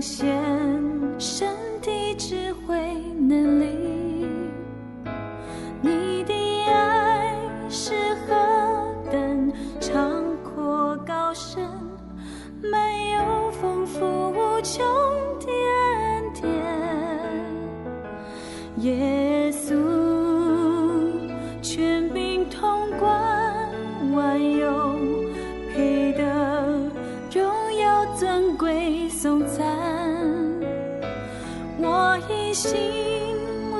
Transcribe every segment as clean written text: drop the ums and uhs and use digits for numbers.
显神的智慧能力。你的爱是何等长阔高深，满有丰富无穷的恩典。耶稣权柄统管万有，配得荣耀尊贵颂赞。我以心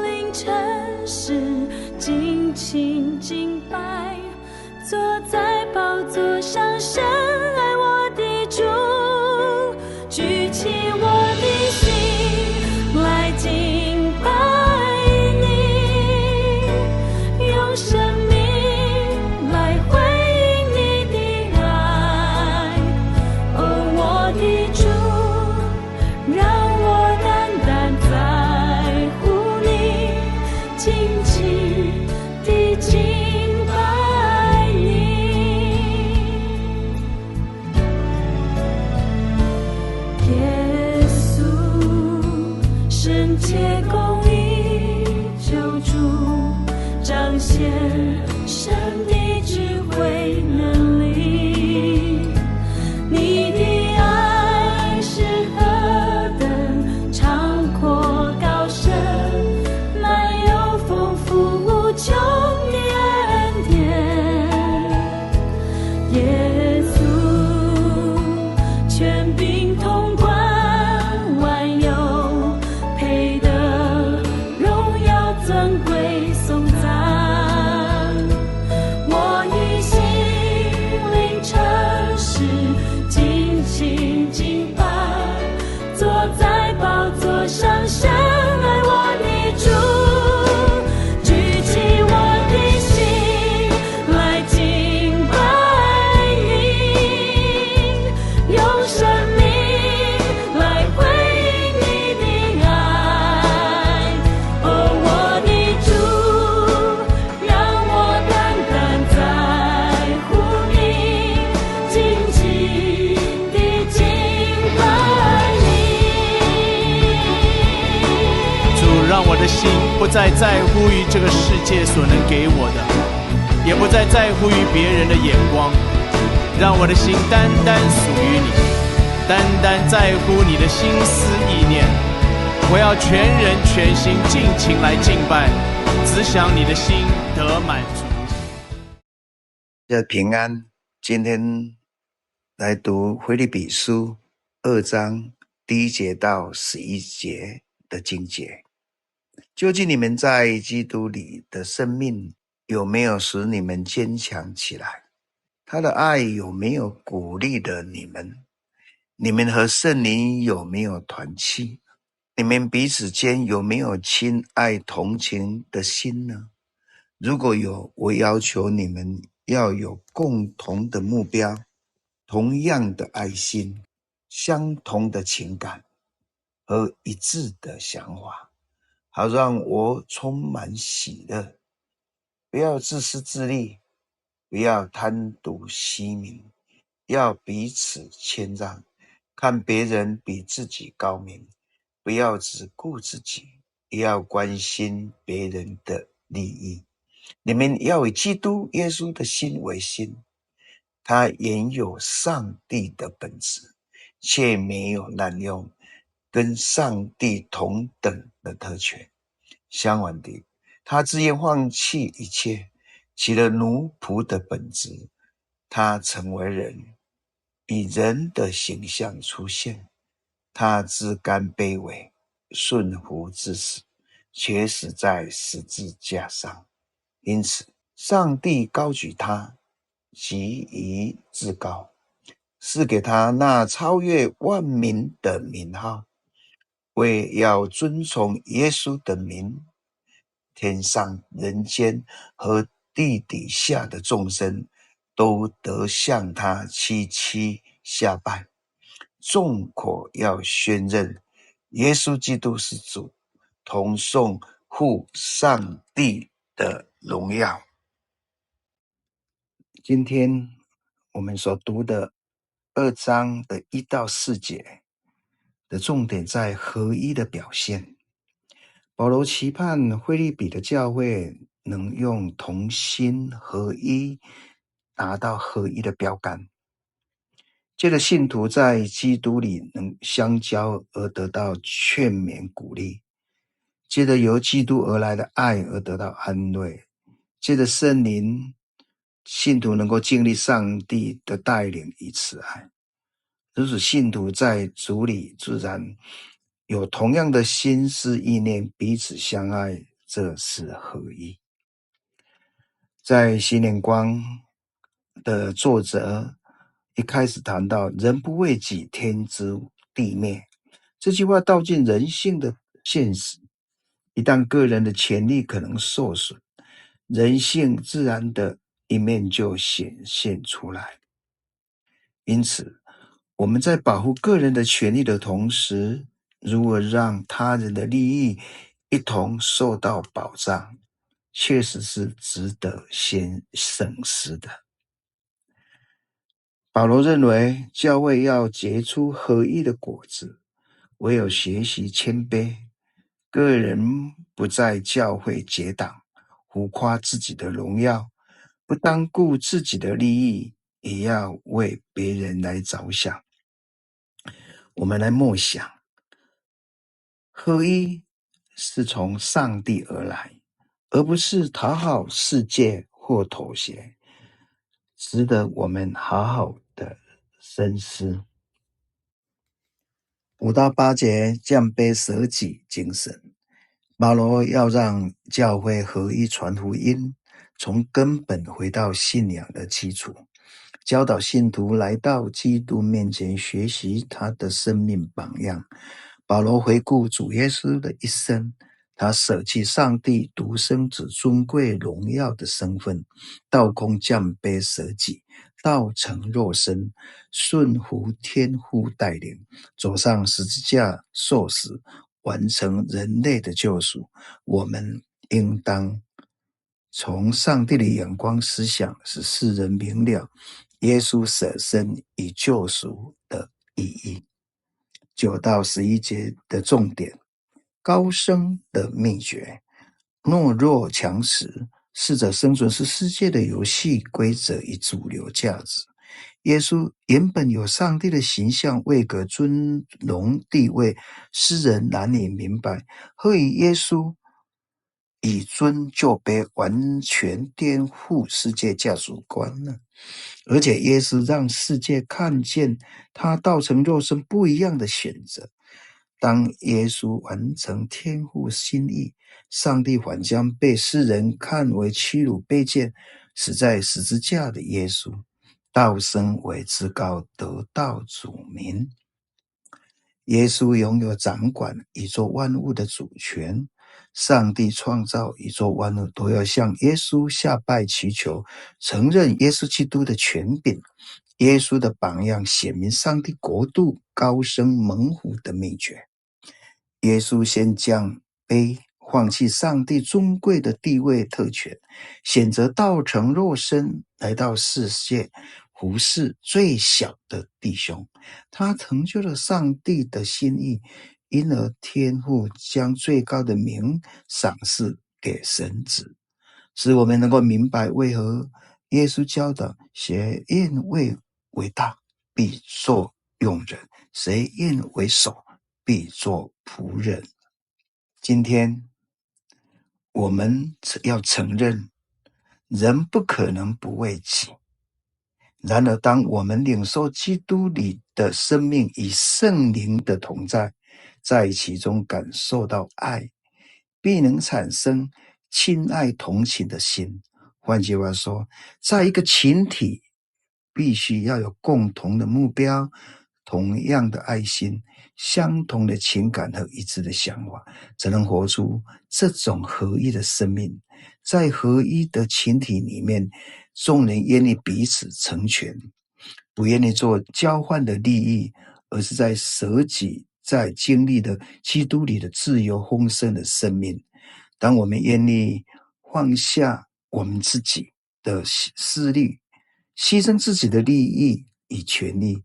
灵诚实尽情敬拜，坐在宝座上深爱我的主，举起我的心来敬拜你，用生命来回应你的爱。哦，我的主，让我单单在乎你，紧紧地敬拜你。耶稣圣洁公义救主，彰显神的智慧能力。你的爱是何等长阔高深，满有丰富无穷的恩典。耶稣权柄统管万有，配得荣耀尊贵颂赞。我以心灵诚实尽情敬拜，坐在宝座上深爱我的主，举起我的心来敬拜你，用生命来回应你的爱。哦，我的主，让我单单在乎你，紧紧地敬拜你。主，让我的心不再在乎于这个世界所能给我的，也不再在乎于别人的眼光，让我的心单单属于你，单单在乎你的心思意念。我要全人全心尽情来敬拜，只想你的心得满足。平安，今天来读腓立比书2章第1节到11节的经节。究竟你们在基督里的生命有没有使你们坚强起来？他的爱有没有鼓励了你们？你们和圣灵有没有团契？你们彼此间有没有亲爱同情的心呢？如果有，我要求你们要有共同的目标，同样的爱心，相同的情感和一致的想法，好让我充满喜乐。不要自私自利，不要贪图虚名，要彼此谦让，看别人比自己高明，不要只顾自己，也要关心别人的利益。你们要以基督耶稣的心为心，他原有上帝的本质，却没有滥用跟上帝同等的特权。相反的，他自愿放弃一切，起了奴仆的本质。他成为人，以人的形象出现。他自甘卑微，顺服至死，且死在十字架上。因此，上帝高举他，极于至高，是给他那超越万民的名号，为要遵从耶稣的名，天上人间和地底下的众生都得向他屈膝下拜。众口要宣认耶稣基督是主，同颂父上帝的荣耀。今天我们所读的2章的1到4节的重点在合一的表现。保罗期盼腓立比的教会能用同心合一达到合一的标杆，借着信徒在基督里能相交而得到劝勉鼓励，借着由基督而来的爱而得到安慰，借着圣灵，信徒能够经历上帝的带领与慈爱。如此，信徒在主里自然有同样的心思意念，彼此相爱，这是合一。在新眼光的作者一开始谈到人不为己，天诛地灭，这句话道尽人性的现实。一旦个人的权利可能受损，人性自然的一面就显现出来。因此，我们在保护个人的权利的同时，如何让他人的利益一同受到保障，确实是值得先深思的。保罗认为，教会要结出合一的果子，唯有学习谦卑，个人不在教会结党，胡夸自己的荣耀，不单顾自己的利益，也要为别人来着想。我们来默想，合一是从上帝而来，而不是讨好世界或妥协，值得我们好好的深思。5到8节降卑舍己精神，保罗要让教会合一传福音，从根本回到信仰的基础，教导信徒来到基督面前学习他的生命榜样。保罗回顾主耶稣的一生，他舍弃上帝独生子尊贵荣耀的身份，倒空降卑舍己，道成肉身，顺服天父带领，走上十字架受死，完成人类的救赎。我们应当从上帝的眼光思想，使世人明了耶稣舍身与救赎的意义。9到11节的重点，高升的秘诀。懦弱强食，适者生存是世界的游戏规则与主流价值。耶稣原本有上帝的形象，位格尊荣地位，世人难以明白，何以耶稣以尊就卑，完全颠覆世界价值观呢？而且耶稣让世界看见他道成肉身不一样的选择。当耶稣完成天父心意，上帝反将被世人看为屈辱卑贱，死在十字架的耶稣，道升为至高，得到主名。耶稣拥有掌管宇宙万物的主权，上帝创造宇宙万物都要向耶稣下拜祈求，承认耶稣基督的权柄。耶稣的榜样显明上帝国度高升猛虎的秘诀。耶稣先降卑，放弃上帝尊贵的地位特权，选择道成肉身来到世界，服侍最小的弟兄。他成就了上帝的心意，因而天父将最高的名赏赐给神子，使我们能够明白为何耶稣教导谁愿为大，必做用人；谁愿为首，必做仆人。今天我们要承认，人不可能不为己。然而当我们领受基督里的生命与圣灵的同在，在其中感受到爱，必能产生亲爱同情的心。换句话说，在一个群体必须要有共同的目标，同样的爱心，相同的情感和一致的想法，才能活出这种合一的生命。在合一的群体里面，众人愿意彼此成全，不愿意做交换的利益，而是在舍己，在经历的基督里的自由丰盛的生命。当我们愿意放下我们自己的私利，牺牲自己的利益与权利，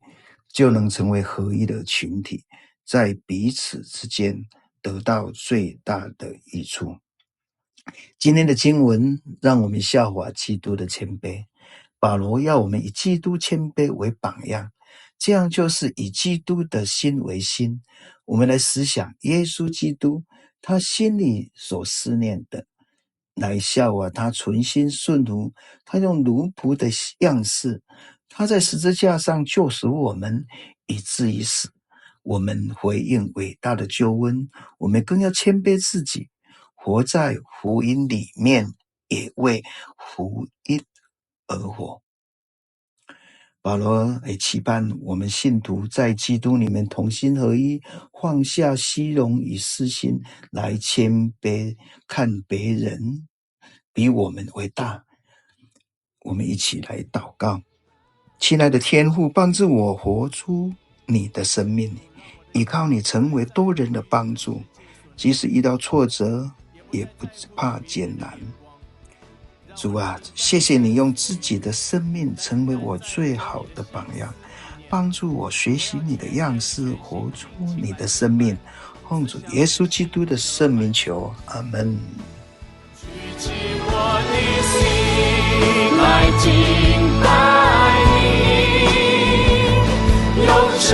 就能成为合一的群体。在彼此之间得到最大的益处。今天的经文让我们效法基督的谦卑。保罗要我们以基督谦卑为榜样，这样就是以基督的心为心。我们来思想耶稣基督，他心里所思念的，来效法他存心顺服，他用奴仆的样式，他在十字架上救赎我们，以至于死。我们回应伟大的救恩，我们更要谦卑自己，活在福音里面，也为福音而活。保罗也期盼我们信徒在基督里面同心合一，放下虚荣与私心，来谦卑看别人比我们为大。我们一起来祷告。亲爱的天父，帮助我活出你的生命里，依靠你成为多人的帮助，即使遇到挫折也不怕艰难。主啊，谢谢你用自己的生命成为我最好的榜样，帮助我学习你的样式，活出你的生命。奉主耶稣基督的圣名求，阿们。举起我的心来敬拜你，用生